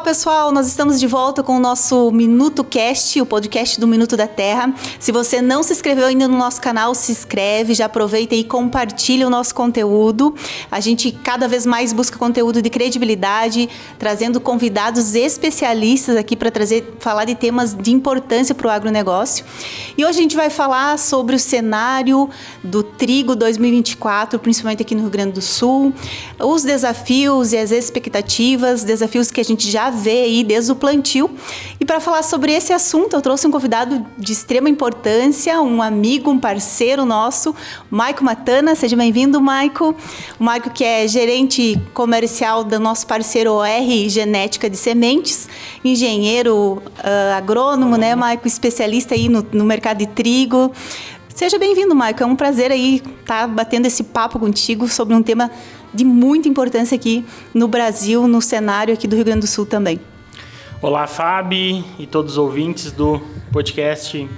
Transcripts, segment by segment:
pessoal, nós estamos de volta com o nosso Minuto Cast, o podcast do Minuto da Terra. Se você não se inscreveu ainda no nosso canal, se inscreve, já aproveita e compartilha o nosso conteúdo. A gente cada vez mais busca conteúdo de credibilidade, trazendo convidados especialistas aqui para falar de temas de importância para o agronegócio. E hoje a gente vai falar sobre o cenário do trigo 2024, principalmente aqui no Rio Grande do Sul, os desafios e as expectativas, desafios que a gente já vê aí desde o plantio. E para falar sobre esse assunto, eu trouxe um convidado de extrema importância, um amigo, um parceiro nosso, Maico Matana. Seja bem-vindo, Maico. O Maico, que é gerente comercial do nosso parceiro OR Genética de Sementes, engenheiro agrônomo, né, Maico? Especialista aí no mercado de trigo. Seja bem-vindo, Maico. É um prazer aí estar batendo esse papo contigo sobre um tema de muita importância aqui no Brasil, no cenário aqui do Rio Grande do Sul também. Olá, Fábio e todos os ouvintes do podcast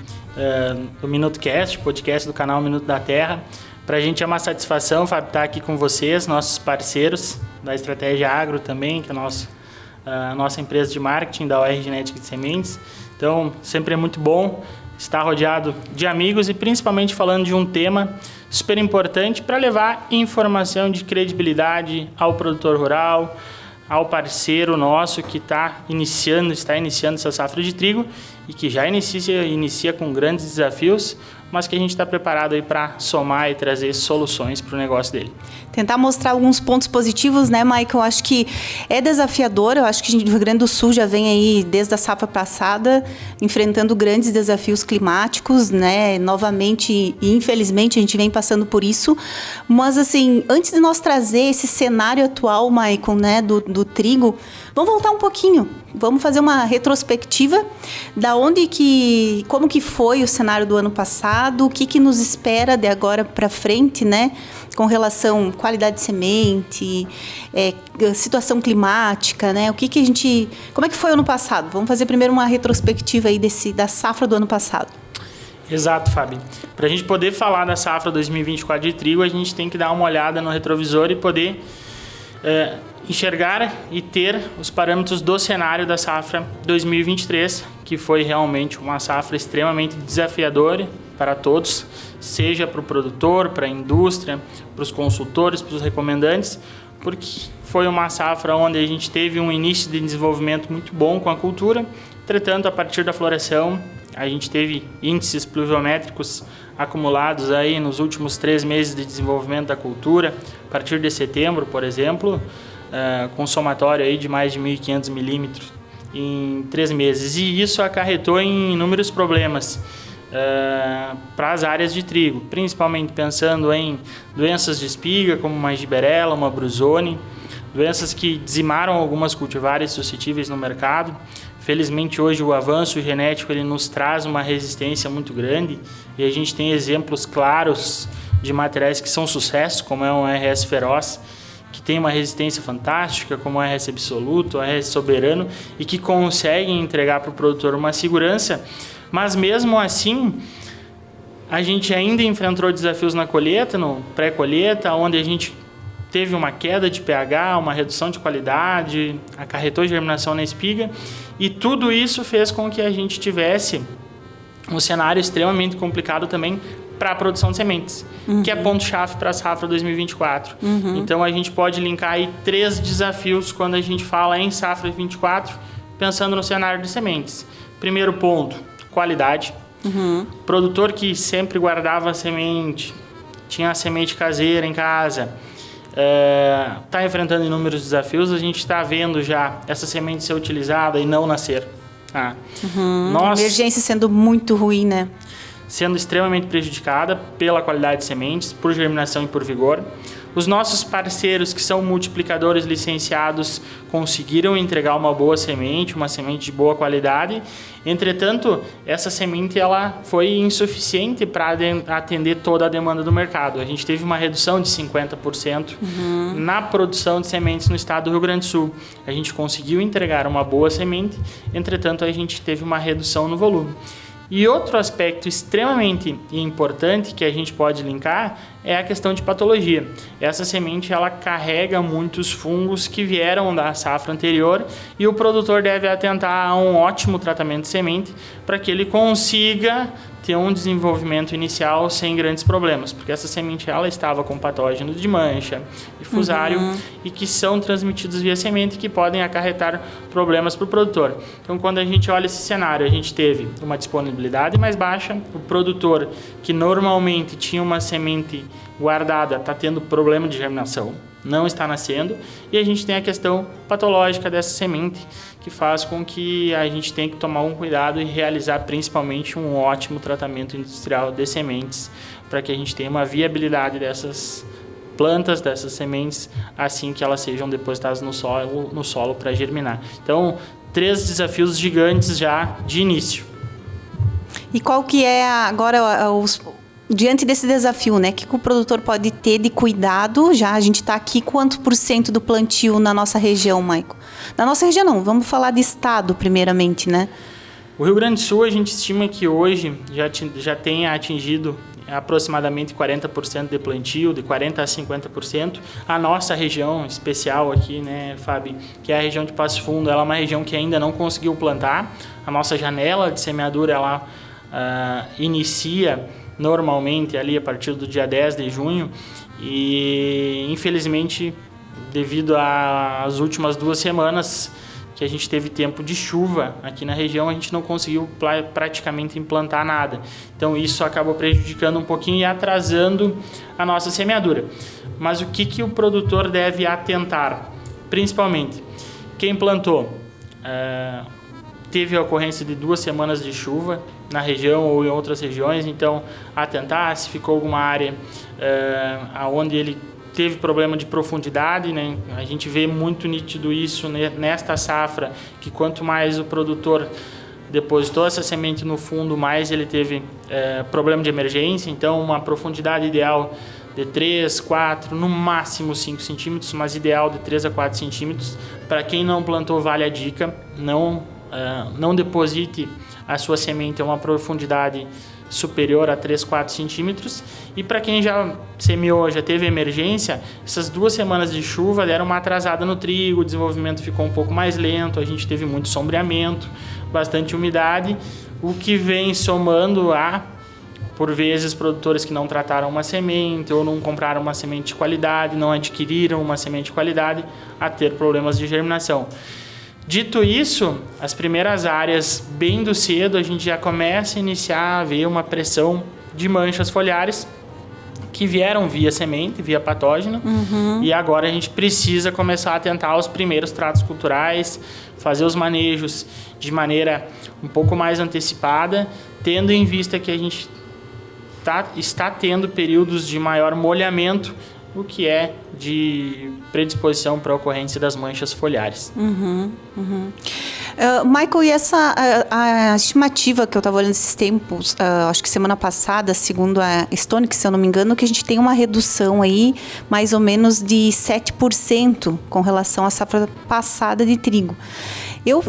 do Minuto Cast, podcast do canal Minuto da Terra. Para a gente é uma satisfação, Fábio, estar aqui com vocês, nossos parceiros da Estratégia Agro também, que é a nossa empresa de marketing da OR Genética de Sementes. Então, sempre é muito bom estar rodeado de amigos e principalmente falando de um tema super importante para levar informação de credibilidade ao produtor rural, ao parceiro nosso que está iniciando essa safra de trigo e que já inicia com grandes desafios, mas que a gente está preparado aí para somar e trazer soluções para o negócio dele. Tentar mostrar alguns pontos positivos, né, Mike? Eu acho que é desafiador, eu acho que o Rio Grande do Sul já vem aí desde a safra passada enfrentando grandes desafios climáticos, né? Novamente e infelizmente a gente vem passando por isso, mas assim, antes de nós trazer esse cenário atual, Mike, né, do trigo, vamos voltar um pouquinho, vamos fazer uma retrospectiva da como que foi o cenário do ano passado, o que nos espera de agora para frente, né, com relação à qualidade de semente, situação climática, né, como é que foi o ano passado? Vamos fazer primeiro uma retrospectiva aí da safra do ano passado. Exato, Fábio. Para a gente poder falar da safra 2024 de trigo, a gente tem que dar uma olhada no retrovisor e poder enxergar e ter os parâmetros do cenário da safra 2023, que foi realmente uma safra extremamente desafiadora para todos, seja para o produtor, para a indústria, para os consultores, para os recomendantes, porque foi uma safra onde a gente teve um início de desenvolvimento muito bom com a cultura. Entretanto, a partir da floração, a gente teve índices pluviométricos acumulados aí nos últimos 3 meses de desenvolvimento da cultura, a partir de setembro, por exemplo, com somatório aí de mais de 1.500 milímetros em 3 meses. E isso acarretou em inúmeros problemas para as áreas de trigo, principalmente pensando em doenças de espiga, como uma giberela, uma brusone, doenças que dizimaram algumas cultivares suscetíveis no mercado. Felizmente, hoje, o avanço genético ele nos traz uma resistência muito grande e a gente tem exemplos claros de materiais que são sucesso, como é um RS Feroz, que tem uma resistência fantástica, como o RS Absoluto, o RS Soberano, e que conseguem entregar para o produtor uma segurança, mas mesmo assim, a gente ainda enfrentou desafios na colheita, no pré-colheita, onde a gente teve uma queda de pH, uma redução de qualidade, acarretou germinação na espiga, e tudo isso fez com que a gente tivesse um cenário extremamente complicado também para a produção de sementes, que é ponto-chave para a safra 2024. Então, a gente pode linkar aí 3 desafios quando a gente fala em safra 24, pensando no cenário de sementes. Primeiro ponto, qualidade. Produtor que sempre guardava a semente, tinha a semente caseira em casa, está enfrentando inúmeros desafios. A gente está vendo já essa semente ser utilizada e não nascer. A emergência sendo muito ruim, né? Sendo extremamente prejudicada pela qualidade de sementes, por germinação e por vigor. Os nossos parceiros, que são multiplicadores licenciados, conseguiram entregar uma boa semente, uma semente de boa qualidade. Entretanto, essa semente ela foi insuficiente para atender toda a demanda do mercado. A gente teve uma redução de 50% na produção de sementes no estado do Rio Grande do Sul. A gente conseguiu entregar uma boa semente, entretanto, a gente teve uma redução no volume. E outro aspecto extremamente importante que a gente pode linkar é a questão de patologia. Essa semente ela carrega muitos fungos que vieram da safra anterior e o produtor deve atentar a um ótimo tratamento de semente para que ele consiga ter um desenvolvimento inicial sem grandes problemas, porque essa semente ela estava com patógenos de mancha e fusário e que são transmitidos via semente que podem acarretar problemas para o produtor. Então, quando a gente olha esse cenário, a gente teve uma disponibilidade mais baixa, o produtor que normalmente tinha uma semente guardada está tendo problema de germinação, não está nascendo, e a gente tem a questão patológica dessa semente, que faz com que a gente tenha que tomar um cuidado e realizar principalmente um ótimo tratamento industrial de sementes, para que a gente tenha uma viabilidade dessas plantas, dessas sementes, assim que elas sejam depositadas no solo para germinar. Então, 3 desafios gigantes já de início. E qual que é agora diante desse desafio, né? O que o produtor pode ter de cuidado? Já a gente está aqui, quanto % do plantio na nossa região, Maico? Na nossa região não, vamos falar de estado primeiramente, né? O Rio Grande do Sul, a gente estima que hoje já tenha atingido aproximadamente 40% de plantio, de 40% a 50%. A nossa região especial aqui, né, Fábio, que é a região de Passo Fundo, ela é uma região que ainda não conseguiu plantar. A nossa janela de semeadura, ela inicia normalmente ali a partir do dia 10 de junho e infelizmente devido às últimas 2 semanas que a gente teve tempo de chuva aqui na região, a gente não conseguiu praticamente implantar nada. Então isso acabou prejudicando um pouquinho e atrasando a nossa semeadura. Mas o que o produtor deve atentar? Principalmente, quem plantou teve a ocorrência de 2 semanas de chuva na região ou em outras regiões, então atentar se ficou alguma área onde ele teve problema de profundidade, né? A gente vê muito nítido isso nesta safra, que quanto mais o produtor depositou essa semente no fundo, mais ele teve problema de emergência, então uma profundidade ideal de 3, 4, no máximo 5 centímetros, mas ideal de 3 a 4 centímetros. Para quem não plantou, vale a dica, não deposite a sua semente a uma profundidade superior a 3, 4 centímetros. E para quem já semeou, já teve emergência, essas 2 semanas de chuva deram uma atrasada no trigo, o desenvolvimento ficou um pouco mais lento, a gente teve muito sombreamento, bastante umidade, o que vem somando por vezes, produtores que não trataram uma semente ou não compraram uma semente de qualidade, não adquiriram uma semente de qualidade, a ter problemas de germinação. Dito isso, as primeiras áreas, bem do cedo, a gente já começa a iniciar a ver uma pressão de manchas foliares que vieram via semente, via patógeno, e agora a gente precisa começar a atentar aos primeiros tratos culturais, fazer os manejos de maneira um pouco mais antecipada, tendo em vista que a gente está tendo períodos de maior molhamento, o que é de predisposição para a ocorrência das manchas foliares. Michael, e a estimativa que eu estava olhando esses tempos, acho que semana passada, segundo a Stonic, se eu não me engano, que a gente tem uma redução aí mais ou menos de 7% com relação à safra passada de trigo. Eu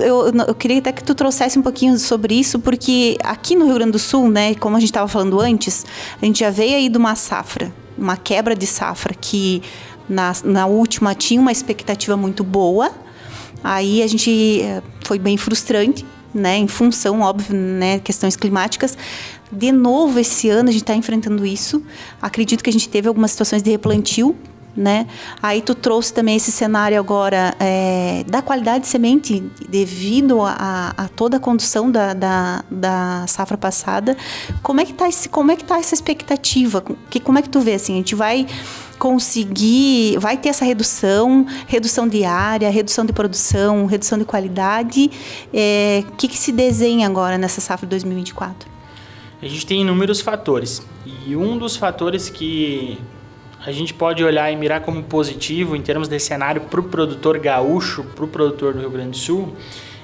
queria até que tu trouxesse um pouquinho sobre isso, porque aqui no Rio Grande do Sul, né, como a gente estava falando antes, a gente já veio aí de uma safra, uma quebra de safra que na última tinha uma expectativa muito boa. Aí a gente foi bem frustrante, né, em função, óbvio, né, questões climáticas. De novo, esse ano a gente está enfrentando isso. Acredito que a gente teve algumas situações de replantio, né? Aí tu trouxe também esse cenário agora da qualidade de semente devido a toda a condução da safra passada. Como é que tá essa expectativa? Como é que tu vê assim? A gente vai ter essa redução de área, redução de produção, redução de qualidade. O que se desenha agora nessa safra de 2024? A gente tem inúmeros fatores. E um dos fatores que a gente pode olhar e mirar como positivo em termos de cenário para o produtor gaúcho, para o produtor do Rio Grande do Sul,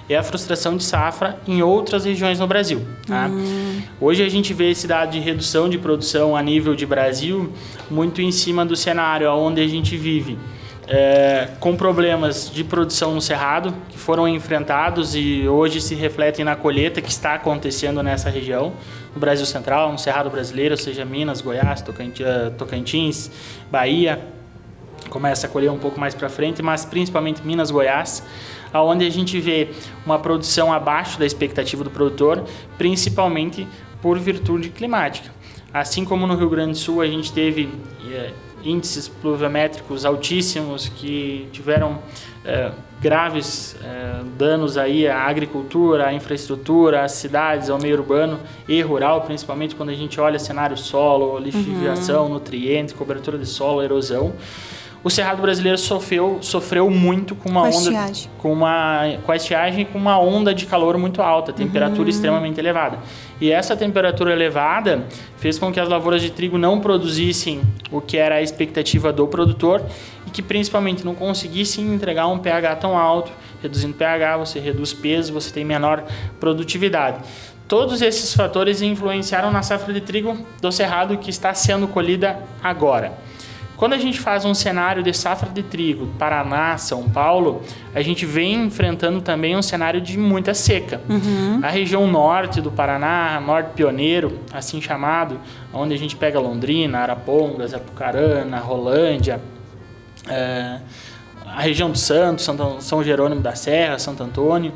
é a frustração de safra em outras regiões no Brasil. Tá? Hoje a gente vê esse dado de redução de produção a nível de Brasil muito em cima do cenário onde a gente vive. com problemas de produção no cerrado, que foram enfrentados e hoje se refletem na colheita que está acontecendo nessa região, no Brasil Central, no Cerrado Brasileiro, ou seja, Minas, Goiás, Tocantins, Bahia, começa a colher um pouco mais para frente, mas principalmente Minas, Goiás, onde a gente vê uma produção abaixo da expectativa do produtor, principalmente por virtude climática. Assim como no Rio Grande do Sul a gente teve índices pluviométricos altíssimos que tiveram graves danos aí à agricultura, à infraestrutura, às cidades, ao meio urbano e rural, principalmente quando a gente olha cenário solo, lixiviação, nutriente, cobertura de solo, erosão. O Cerrado Brasileiro sofreu muito com uma estiagem. Com a estiagem e com uma onda de calor muito alta, temperatura extremamente elevada. E essa temperatura elevada fez com que as lavouras de trigo não produzissem o que era a expectativa do produtor e que principalmente não conseguissem entregar um pH tão alto. Reduzindo pH, você reduz peso, você tem menor produtividade. Todos esses fatores influenciaram na safra de trigo do Cerrado que está sendo colhida agora. Quando a gente faz um cenário de safra de trigo, Paraná, São Paulo, a gente vem enfrentando também um cenário de muita seca. A região norte do Paraná, norte pioneiro, assim chamado, onde a gente pega Londrina, Arapongas, Apucarana, Rolândia, a região do Santos, São Jerônimo da Serra, Santo Antônio,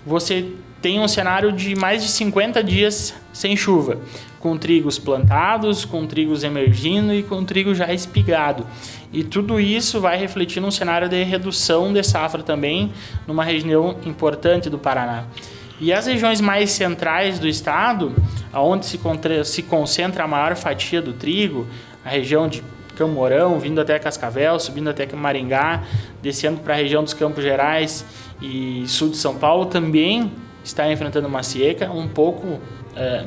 você tem um cenário de mais de 50 dias sem chuva, com trigos plantados, com trigos emergindo e com trigo já espigado. E tudo isso vai refletir num cenário de redução de safra também, numa região importante do Paraná. E as regiões mais centrais do estado, onde se concentra a maior fatia do trigo, a região de Camorão, vindo até Cascavel, subindo até Maringá, descendo para a região dos Campos Gerais e sul de São Paulo, também está enfrentando uma seca um pouco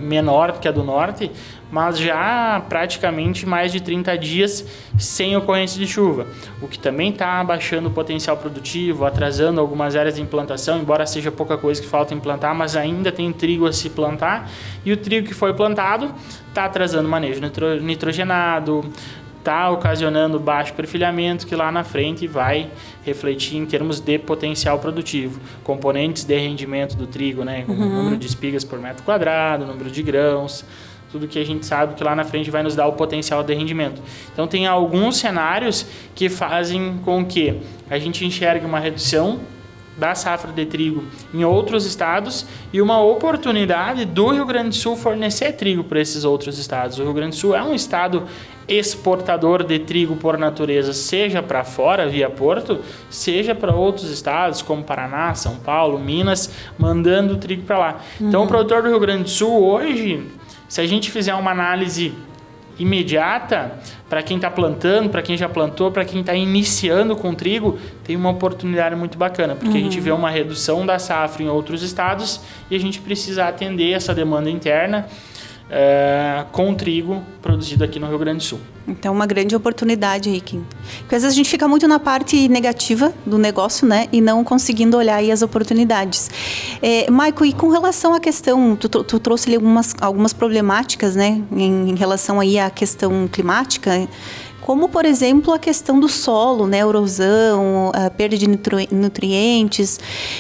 menor que a do norte, mas já praticamente mais de 30 dias sem ocorrência de chuva, o que também está abaixando o potencial produtivo, atrasando algumas áreas de implantação, embora seja pouca coisa que falta implantar, mas ainda tem trigo a se plantar, e o trigo que foi plantado está atrasando o manejo nitrogenado, está ocasionando baixo perfilhamento, que lá na frente vai refletir em termos de potencial produtivo. Componentes de rendimento do trigo, né? Como o número de espigas por metro quadrado, número de grãos, tudo que a gente sabe que lá na frente vai nos dar o potencial de rendimento. Então tem alguns cenários que fazem com que a gente enxergue uma redução da safra de trigo em outros estados e uma oportunidade do Rio Grande do Sul fornecer trigo para esses outros estados. O Rio Grande do Sul é um estado exportador de trigo por natureza, seja para fora via porto, seja para outros estados como Paraná, São Paulo, Minas, mandando trigo para lá. Então o produtor do Rio Grande do Sul hoje, se a gente fizer uma análise imediata, para quem está plantando, para quem já plantou, para quem está iniciando com trigo, tem uma oportunidade muito bacana, porque a gente vê uma redução da safra em outros estados e a gente precisa atender essa demanda interna com trigo produzido aqui no Rio Grande do Sul. Então, uma grande oportunidade aí, Kim. Porque às vezes a gente fica muito na parte negativa do negócio, né? E não conseguindo olhar aí as oportunidades. Maico, e com relação à questão, tu trouxe ali algumas problemáticas, né? Em relação aí à questão climática, como, por exemplo, a questão do solo, né? Erosão, a perda de nutrientes.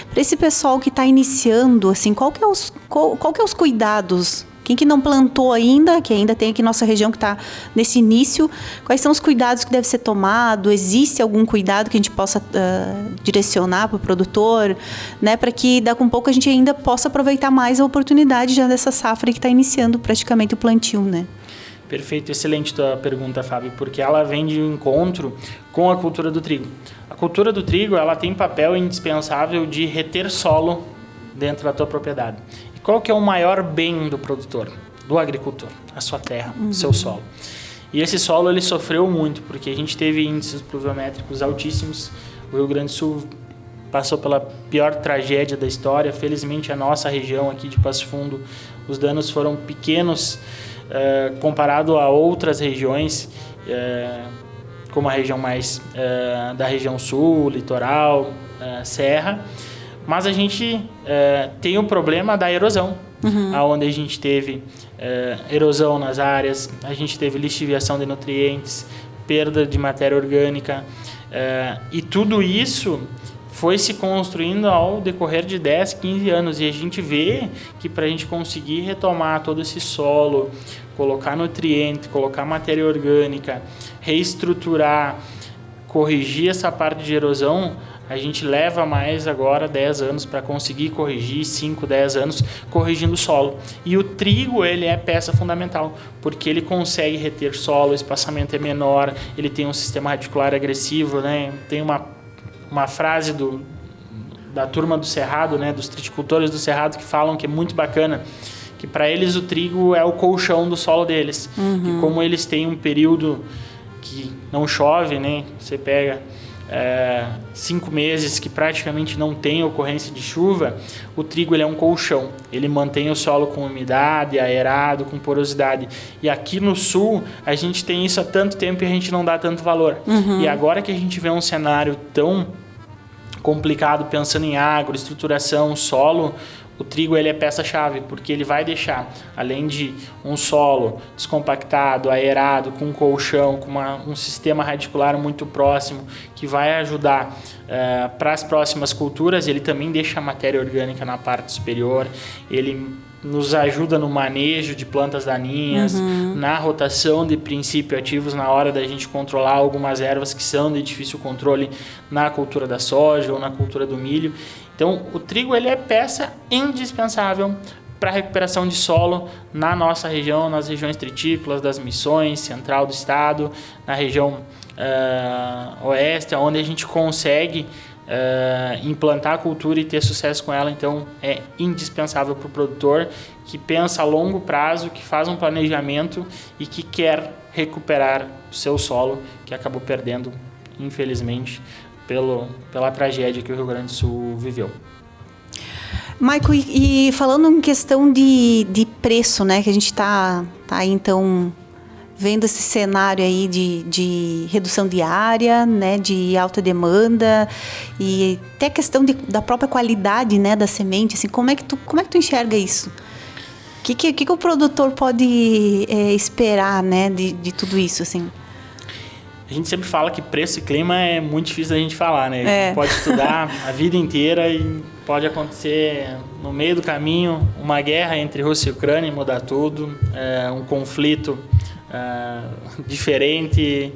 Para esse pessoal que está iniciando, assim, qual que é os cuidados? Quem que não plantou ainda, que ainda tem aqui nossa região que está nesse início, quais são os cuidados que deve ser tomado? Existe algum cuidado que a gente possa direcionar para o produtor, né, para que daqui a um pouco a gente ainda possa aproveitar mais a oportunidade já dessa safra que está iniciando praticamente o plantio, né? Perfeito, excelente tua pergunta, Fábio, porque ela vem de encontro com a cultura do trigo. A cultura do trigo, ela tem papel indispensável de reter solo dentro da tua propriedade. Qual que é o maior bem do produtor, do agricultor? A sua terra, o seu solo. E esse solo ele sofreu muito, porque a gente teve índices pluviométricos altíssimos. O Rio Grande do Sul passou pela pior tragédia da história. Felizmente, a nossa região aqui de Passo Fundo, os danos foram pequenos comparado a outras regiões, como a região mais da região sul, litoral, serra. Mas a gente tem o problema da erosão, onde a gente teve erosão nas áreas, a gente teve lixiviação de nutrientes, perda de matéria orgânica, E tudo isso foi se construindo ao decorrer de 10, 15 anos. E a gente vê que para a gente conseguir retomar todo esse solo, colocar nutriente, colocar matéria orgânica, reestruturar, corrigir essa parte de erosão, a gente leva mais agora 10 anos para conseguir corrigir, 5, 10 anos corrigindo o solo. E o trigo, ele é peça fundamental, porque ele consegue reter solo, o espaçamento é menor, ele tem um sistema radicular agressivo, né? Tem uma frase da turma do Cerrado, né? Dos triticultores do Cerrado, que falam que é muito bacana, que para eles o trigo é o colchão do solo deles. E como eles têm um período que não chove, né? Você pega 5 meses que praticamente não tem ocorrência de chuva, o trigo ele é um colchão. Ele mantém o solo com umidade, aerado, com porosidade. E aqui no sul, a gente tem isso há tanto tempo e a gente não dá tanto valor. E agora que a gente vê um cenário tão complicado, pensando em agro, estruturação, solo, o trigo ele é peça-chave, porque ele vai deixar, além de um solo descompactado, aerado, com um colchão, com um sistema radicular muito próximo, que vai ajudar para as próximas culturas, ele também deixa a matéria orgânica na parte superior, ele nos ajuda no manejo de plantas daninhas, na rotação de princípios ativos na hora da gente controlar algumas ervas que são de difícil controle na cultura da soja ou na cultura do milho. Então, o trigo ele é peça indispensável para a recuperação de solo na nossa região, nas regiões tritícolas, das Missões, central do estado, na região oeste, onde a gente consegue implantar a cultura e ter sucesso com ela. Então, é indispensável para o produtor que pensa a longo prazo, que faz um planejamento e que quer recuperar o seu solo, que acabou perdendo, infelizmente, pela tragédia que o Rio Grande do Sul viveu. Maico, e falando em questão de preço, né, que a gente está aí, então, vendo esse cenário aí de redução de área, né, de alta demanda e até a questão da própria qualidade, né, da semente, assim, como é que tu enxerga isso? O que o produtor pode esperar, né, de tudo isso, assim? A gente sempre fala que preço e clima é muito difícil da gente falar, né? A gente pode estudar a vida inteira e pode acontecer no meio do caminho uma guerra entre Rússia e Ucrânia e mudar tudo, um conflito diferente,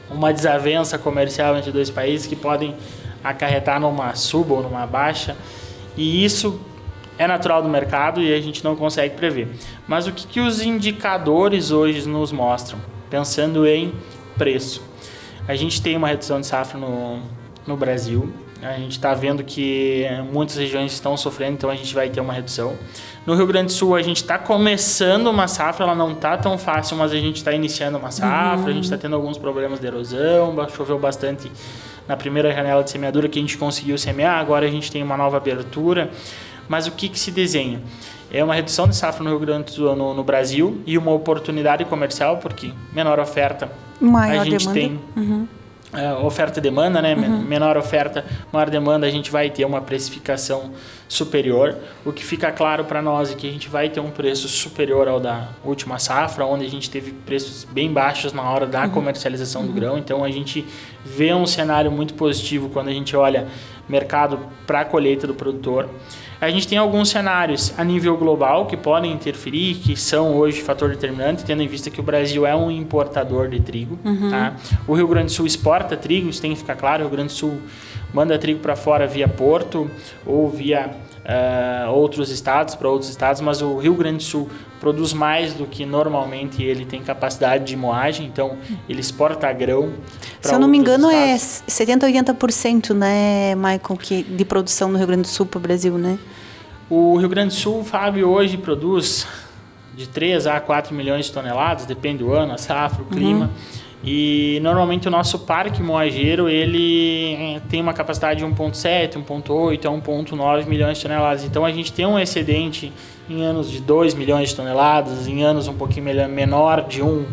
uma desavença comercial entre dois países que podem acarretar numa suba ou numa baixa, e isso é natural do mercado e a gente não consegue prever. Mas o que os indicadores hoje nos mostram? Pensando em preço. A gente tem uma redução de safra no Brasil. A gente está vendo que muitas regiões estão sofrendo, então a gente vai ter uma redução. No Rio Grande do Sul, a gente está começando uma safra, ela não está tão fácil, mas a gente está iniciando uma safra, a gente está tendo alguns problemas de erosão, choveu bastante na primeira janela de semeadura que a gente conseguiu semear, agora a gente tem uma nova abertura. Mas o que se desenha? É uma redução de safra no Rio Grande do Sul, no Brasil, e uma oportunidade comercial, porque menor oferta, maior a gente demanda. tem oferta e demanda, né? Menor oferta, maior demanda, a gente vai ter uma precificação superior. O que fica claro para nós é que a gente vai ter um preço superior ao da última safra, onde a gente teve preços bem baixos na hora da comercialização do grão. Então a gente vê um cenário muito positivo quando a gente olha mercado para a colheita do produtor. A gente tem alguns cenários a nível global que podem interferir, que são hoje fator determinante, tendo em vista que o Brasil é um importador de trigo. Tá? O Rio Grande do Sul exporta trigo, isso tem que ficar claro. O Rio Grande do Sul manda trigo para fora via porto ou via outros estados, para outros estados, mas o Rio Grande do Sul produz mais do que normalmente ele tem capacidade de moagem, então ele exporta grão. Se eu não me engano, estados. É 70% a 80%, né, Michael, de produção no Rio Grande do Sul para o Brasil, né? O Rio Grande do Sul, Fábio, hoje produz de 3 a 4 milhões de toneladas, depende do ano, a safra, o clima. E normalmente o nosso parque moageiro ele tem uma capacidade de 1,7, 1,8 a 1,9 milhões de toneladas. Então a gente tem um excedente em anos de 2 milhões de toneladas, em anos um pouquinho menor de 1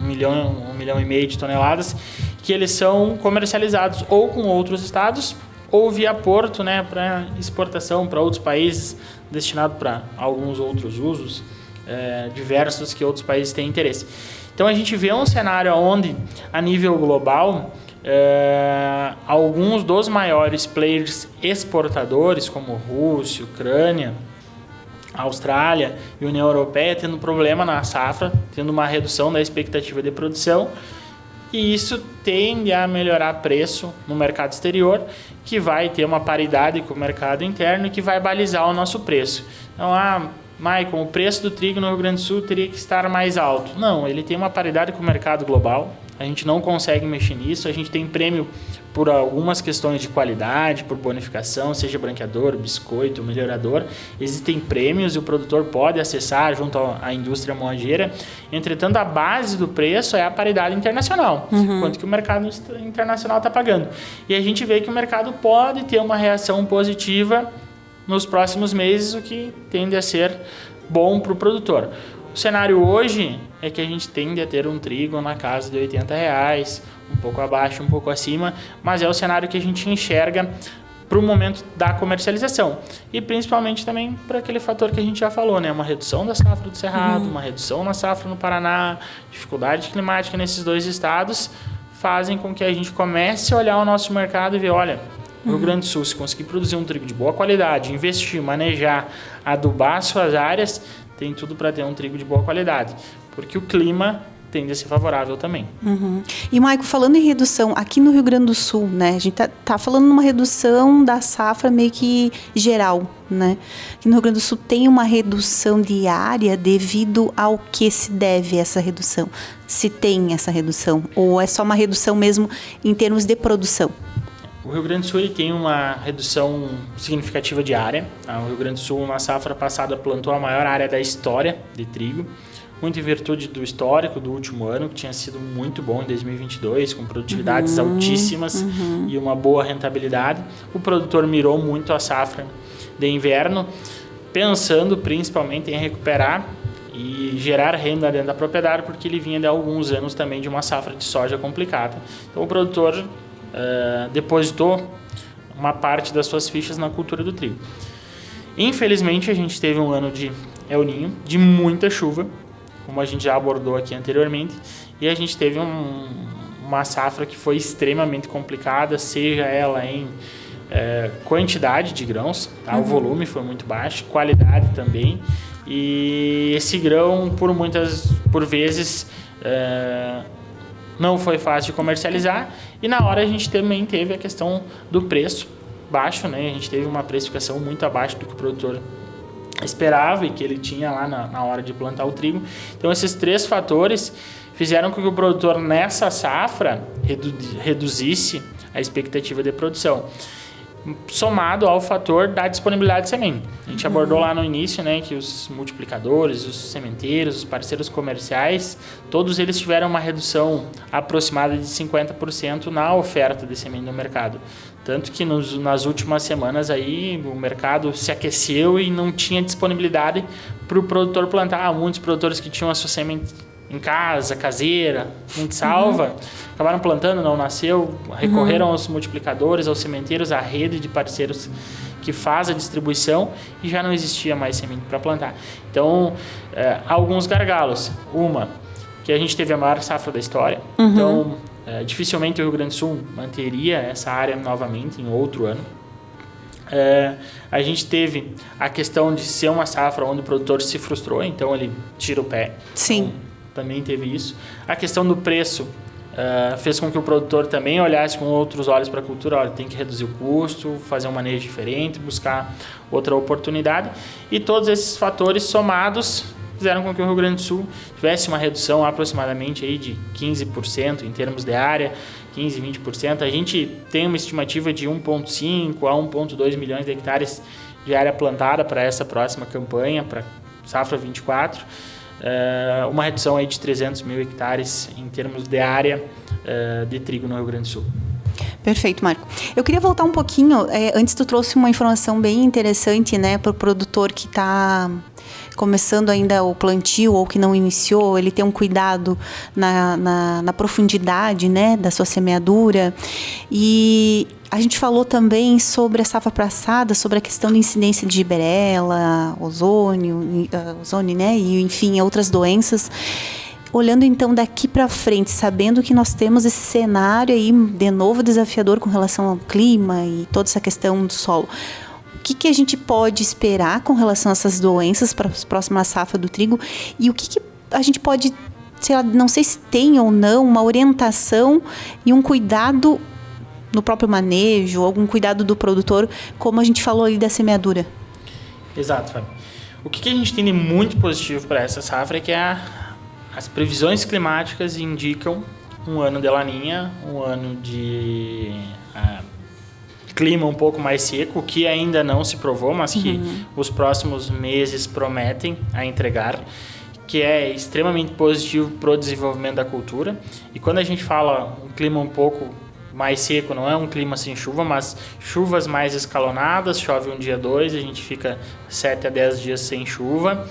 milhão e meio de toneladas, que eles são comercializados ou com outros estados ou via porto, né, para exportação para outros países, destinado para alguns outros usos diversos que outros países têm interesse. Então a gente vê um cenário onde, a nível global, alguns dos maiores players exportadores, como Rússia, Ucrânia, Austrália e União Europeia, tendo problema na safra, tendo uma redução da expectativa de produção, e isso tende a melhorar preço no mercado exterior, que vai ter uma paridade com o mercado interno e que vai balizar o nosso preço. Então, Maicon, o preço do trigo no Rio Grande do Sul teria que estar mais alto. Não, ele tem uma paridade com o mercado global. A gente não consegue mexer nisso. A gente tem prêmio por algumas questões de qualidade, por bonificação, seja branqueador, biscoito, melhorador. Existem prêmios e o produtor pode acessar junto à indústria moageira. Entretanto, a base do preço é a paridade internacional, quanto que o mercado internacional está pagando. E a gente vê que o mercado pode ter uma reação positiva nos próximos meses, o que tende a ser bom para o produtor. O cenário hoje é que a gente tende a ter um trigo na casa de R$80, um pouco abaixo, um pouco acima, mas é o cenário que a gente enxerga para o momento da comercialização. E principalmente também para aquele fator que a gente já falou, né? Uma redução da safra do Cerrado, uma redução na safra no Paraná, dificuldade climática nesses dois estados, fazem com que a gente comece a olhar o nosso mercado e ver, olha, o Rio Grande do Sul, se conseguir produzir um trigo de boa qualidade, investir, manejar, adubar suas áreas, tem tudo para ter um trigo de boa qualidade, porque o clima tende a ser favorável também. E, Maicon, falando em redução, aqui no Rio Grande do Sul, né, a gente tá falando numa redução da safra meio que geral, né? Aqui no Rio Grande do Sul tem uma redução de área devido ao que se deve essa redução? Se tem essa redução, ou é só uma redução mesmo em termos de produção? O Rio Grande do Sul ele tem uma redução significativa de área. O Rio Grande do Sul, na safra passada, plantou a maior área da história de trigo, muito em virtude do histórico do último ano, que tinha sido muito bom em 2022, com produtividades altíssimas e uma boa rentabilidade. O produtor mirou muito a safra de inverno, pensando principalmente em recuperar e gerar renda dentro da propriedade, porque ele vinha de alguns anos também de uma safra de soja complicada. Então o produtor depositou uma parte das suas fichas na cultura do trigo. Infelizmente, a gente teve um ano de El Niño, de muita chuva, como a gente já abordou aqui anteriormente, e a gente teve uma safra que foi extremamente complicada, seja ela em quantidade de grãos, tá? O volume foi muito baixo, qualidade também, e esse grão, por vezes, não foi fácil de comercializar, e na hora a gente também teve a questão do preço baixo, né? A gente teve uma precificação muito abaixo do que o produtor esperava e que ele tinha lá na hora de plantar o trigo. Então esses três fatores fizeram com que o produtor nessa safra reduzisse a expectativa de produção, somado ao fator da disponibilidade de semente. A gente abordou lá no início, né, que os multiplicadores, os sementeiros, os parceiros comerciais, todos eles tiveram uma redução aproximada de 50% na oferta de semente no mercado. Tanto que nas últimas semanas aí o mercado se aqueceu e não tinha disponibilidade para o produtor plantar. Muitos produtores que tinham a sua semente em casa, caseira, muito salva, acabaram plantando, não nasceu, recorreram aos multiplicadores, aos sementeiros, à rede de parceiros que faz a distribuição e já não existia mais semente para plantar. Então, alguns gargalos. Uma, que a gente teve a maior safra da história, então dificilmente o Rio Grande do Sul manteria essa área novamente em outro ano. A gente teve a questão de ser uma safra onde o produtor se frustrou, então ele tira o pé. Sim. Então, também teve isso. A questão do preço fez com que o produtor também olhasse com outros olhos para a cultura. Olha, tem que reduzir o custo, fazer um manejo diferente, buscar outra oportunidade. E todos esses fatores somados fizeram com que o Rio Grande do Sul tivesse uma redução aproximadamente aí de 15% em termos de área, 15, 20%. A gente tem uma estimativa de 1,5 a 1,2 milhões de hectares de área plantada para essa próxima campanha, para safra 24. Uma redução aí de 300 mil hectares em termos de área de trigo no Rio Grande do Sul. Perfeito, Marco. Eu queria voltar um pouquinho, antes tu trouxe uma informação bem interessante, né, para o produtor que está começando ainda o plantio ou que não iniciou, ele tem um cuidado na profundidade, né, da sua semeadura. E a gente falou também sobre a safra passada, sobre a questão da incidência de giberela, ozônio, né, e enfim, outras doenças. olhando então daqui para frente, sabendo que nós temos esse cenário aí de novo desafiador com relação ao clima e toda essa questão do solo, o que a gente pode esperar com relação a essas doenças para a próxima safra do trigo e o que a gente pode, sei lá, não sei se tem ou não, uma orientação e um cuidado no próprio manejo, algum cuidado do produtor, como a gente falou ali da semeadura. Exato, Fábio. O que a gente tem de muito positivo para essa safra é que as previsões climáticas indicam um ano de laninha, um ano de clima um pouco mais seco, que ainda não se provou, mas que os próximos meses prometem a entregar, que é extremamente positivo para o desenvolvimento da cultura. E quando a gente fala um clima um pouco mais seco, não é um clima sem chuva, mas chuvas mais escalonadas, chove um dia, 2, a gente fica 7 a 10 dias sem chuva,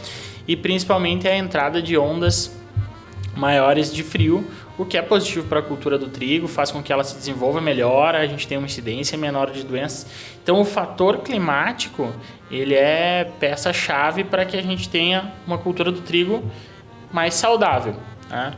e principalmente a entrada de ondas maiores de frio, o que é positivo para a cultura do trigo, faz com que ela se desenvolva melhor, a gente tenha uma incidência menor de doenças. Então o fator climático, ele é peça-chave para que a gente tenha uma cultura do trigo mais saudável, né?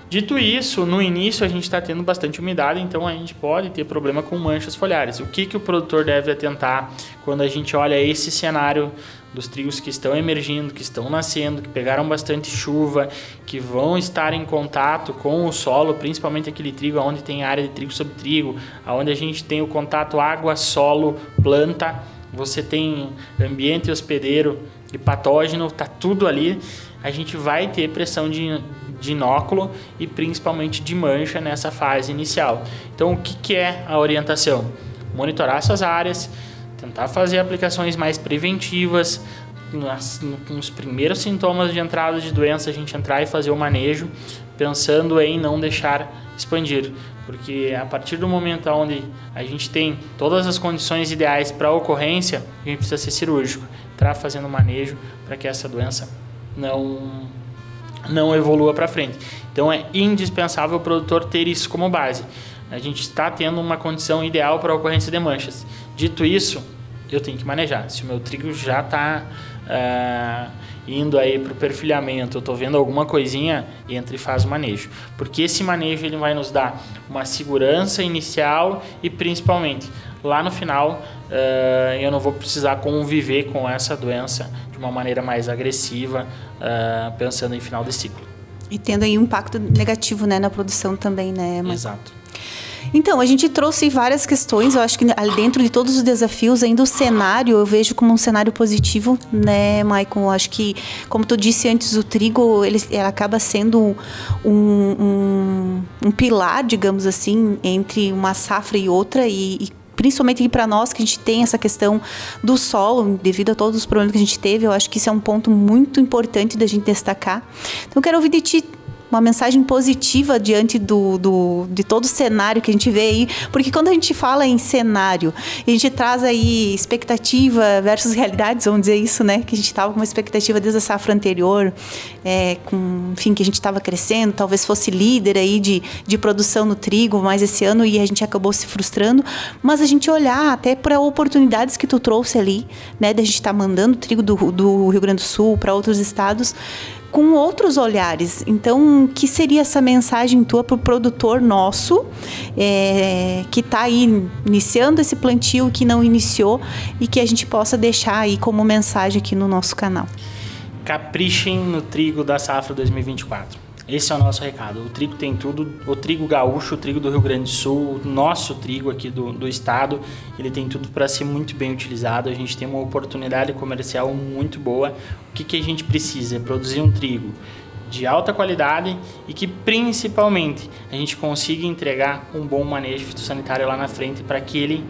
Dito isso, no início a gente está tendo bastante umidade, então a gente pode ter problema com manchas foliares. O que o produtor deve atentar quando a gente olha esse cenário dos trigos que estão emergindo, que estão nascendo, que pegaram bastante chuva, que vão estar em contato com o solo, principalmente aquele trigo onde tem área de trigo sobre trigo, onde a gente tem o contato água, solo, planta, você tem ambiente hospedeiro e patógeno, está tudo ali, a gente vai ter pressão de inóculo e principalmente de mancha nessa fase inicial. Então, o que é a orientação? Monitorar essas áreas, tentar fazer aplicações mais preventivas, nos primeiros sintomas de entrada de doença, a gente entrar e fazer o manejo, pensando em não deixar expandir, porque a partir do momento onde a gente tem todas as condições ideais para a ocorrência, a gente precisa ser cirúrgico, entrar fazendo manejo para que essa doença não evolua para frente. Então é indispensável o produtor ter isso como base. A gente está tendo uma condição ideal para a ocorrência de manchas. Dito isso, eu tenho que manejar. Se o meu trigo já está indo aí para o perfilhamento, eu estou vendo alguma coisinha, entra e faz o manejo. Porque esse manejo ele vai nos dar uma segurança inicial e principalmente lá no final eu não vou precisar conviver com essa doença de uma maneira mais agressiva, pensando em final de ciclo. E tendo aí um impacto negativo, né, na produção também, né? Exato. Então, a gente trouxe várias questões, eu acho que dentro de todos os desafios, ainda o cenário, eu vejo como um cenário positivo, né, Maicon? Eu acho que, como tu disse antes, o trigo, ele acaba sendo um pilar, digamos assim, entre uma safra e outra, e principalmente para nós, que a gente tem essa questão do solo, devido a todos os problemas que a gente teve, eu acho que isso é um ponto muito importante da gente destacar. Então, eu quero ouvir de ti uma mensagem positiva diante de todo o cenário que a gente vê aí, porque quando a gente fala em cenário, a gente traz aí expectativa versus realidades, vamos dizer isso, né? Que a gente estava com uma expectativa desde a safra anterior, enfim, que a gente estava crescendo, talvez fosse líder aí de produção no trigo, mas esse ano e a gente acabou se frustrando, mas a gente olhar até para oportunidades que tu trouxe ali, né? Da gente estar mandando trigo do Rio Grande do Sul para outros estados, com outros olhares. Então, que seria essa mensagem tua para o produtor nosso, que está aí iniciando esse plantio, que não iniciou, e que a gente possa deixar aí como mensagem aqui no nosso canal? Caprichem no trigo da safra 2024. Esse é o nosso recado. O trigo tem tudo. O trigo gaúcho, o trigo do Rio Grande do Sul, o nosso trigo aqui do estado, ele tem tudo para ser muito bem utilizado. A gente tem uma oportunidade comercial muito boa. O que a gente precisa? É produzir um trigo de alta qualidade e que principalmente a gente consiga entregar um bom manejo fitossanitário lá na frente para que ele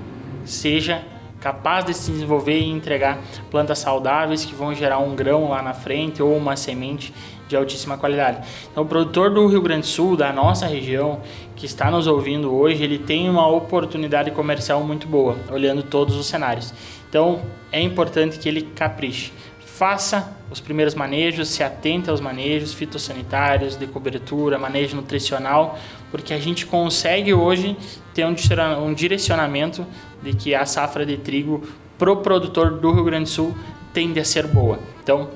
seja capaz de se desenvolver e entregar plantas saudáveis que vão gerar um grão lá na frente ou uma semente de altíssima qualidade. Então, o produtor do Rio Grande do Sul, da nossa região, que está nos ouvindo hoje, ele tem uma oportunidade comercial muito boa, olhando todos os cenários. Então, é importante que ele capriche. Faça os primeiros manejos, se atente aos manejos fitossanitários, de cobertura, manejo nutricional, porque a gente consegue hoje ter um direcionamento de que a safra de trigo para o produtor do Rio Grande do Sul tende a ser boa. Então,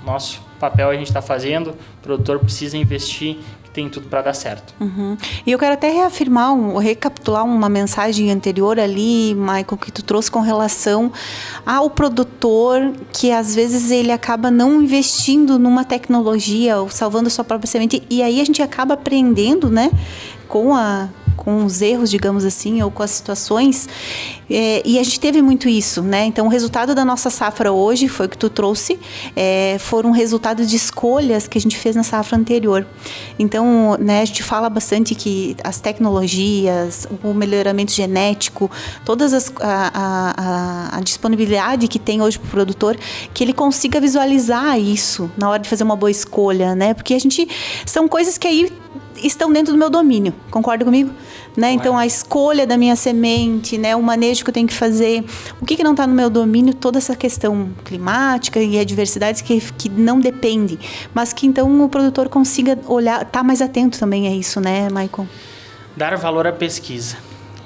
nosso papel a gente está fazendo, o produtor precisa investir, tem tudo para dar certo. E eu quero até recapitular uma mensagem anterior ali, Michael, que tu trouxe com relação ao produtor, que às vezes ele acaba não investindo numa tecnologia ou salvando a sua própria semente, e aí a gente acaba aprendendo, né, com os erros, digamos assim, ou com as situações, e a gente teve muito isso, né? Então, o resultado da nossa safra hoje foi o que tu trouxe, foram resultados de escolhas que a gente fez na safra anterior. Então, né, a gente fala bastante que as tecnologias, o melhoramento genético, todas a disponibilidade que tem hoje para o produtor, que ele consiga visualizar isso na hora de fazer uma boa escolha, né? Porque são coisas que aí estão dentro do meu domínio, concorda comigo? Né? Então, a escolha da minha semente, né? O manejo que eu tenho que fazer, o que não está no meu domínio, toda essa questão climática e adversidades que não depende, mas que então o produtor consiga olhar, tá mais atento também a isso, né, Michael? Dar valor à pesquisa.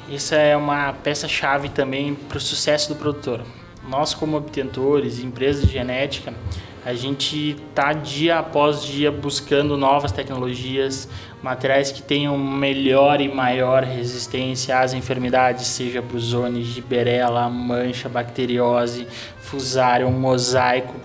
Isso é uma peça-chave também para o sucesso do produtor. Nós, como obtentores e empresas de genética, a gente está dia após dia buscando novas tecnologias, materiais que tenham melhor e maior resistência às enfermidades, seja brusone, giberela, mancha, bacteriose, fusário, mosaico,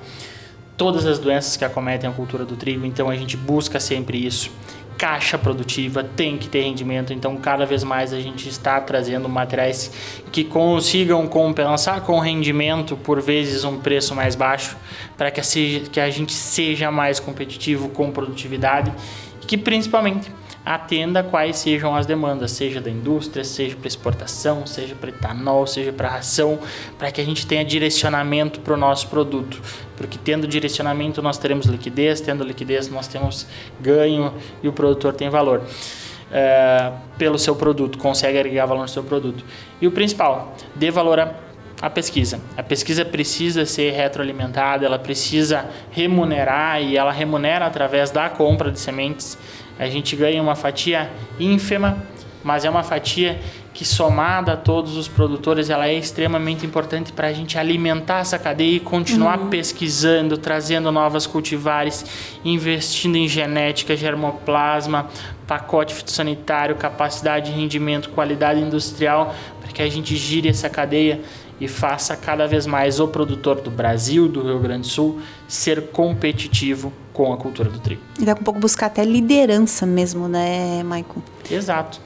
todas as doenças que acometem a cultura do trigo. Então a gente busca sempre isso. Caixa produtiva tem que ter rendimento, então cada vez mais a gente está trazendo materiais que consigam compensar com rendimento, por vezes um preço mais baixo, para que a gente seja mais competitivo com produtividade e que principalmente atenda quais sejam as demandas, seja da indústria, seja para exportação, seja para etanol, seja para ração, para que a gente tenha direcionamento para o nosso produto. Porque tendo direcionamento nós teremos liquidez, tendo liquidez nós temos ganho e o produtor tem valor pelo seu produto, consegue agregar valor no seu produto. E o principal, dê valor à pesquisa. A pesquisa precisa ser retroalimentada, ela precisa remunerar e ela remunera através da compra de sementes. A gente ganha uma fatia ínfima, mas é uma fatia que, somada a todos os produtores, ela é extremamente importante para a gente alimentar essa cadeia e continuar pesquisando, trazendo novas cultivares, investindo em genética, germoplasma, pacote fitossanitário, capacidade de rendimento, qualidade industrial, para que a gente gire essa cadeia e faça cada vez mais o produtor do Brasil, do Rio Grande do Sul, ser competitivo com a cultura do trigo. E dá um pouco buscar até liderança mesmo, né, Michael? Exato.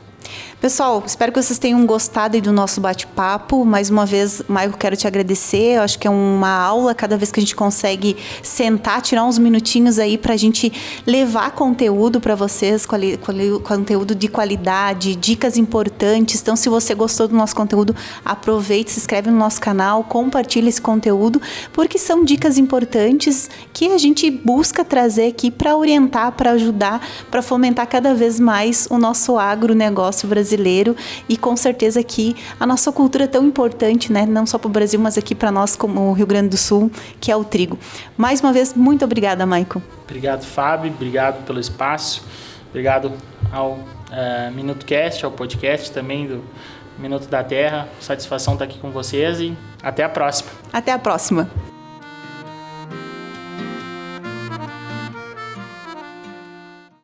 Pessoal, espero que vocês tenham gostado aí do nosso bate-papo. Mais uma vez, Michael, quero te agradecer. Eu acho que é uma aula cada vez que a gente consegue sentar, tirar uns minutinhos aí para a gente levar conteúdo para vocês, conteúdo de qualidade, dicas importantes. Então, se você gostou do nosso conteúdo, aproveite, se inscreve no nosso canal, compartilha esse conteúdo, porque são dicas importantes que a gente busca trazer aqui para orientar, para ajudar, para fomentar cada vez mais o nosso agronegócio brasileiro e com certeza aqui a nossa cultura é tão importante, né? Não só para o Brasil, mas aqui para nós como o Rio Grande do Sul, que é o trigo. Mais uma vez, muito obrigada, Michael. Obrigado, Fábio. Obrigado pelo espaço. Obrigado ao MinutoCast, ao podcast também do Minuto da Terra. Satisfação estar aqui com vocês e até a próxima. Até a próxima.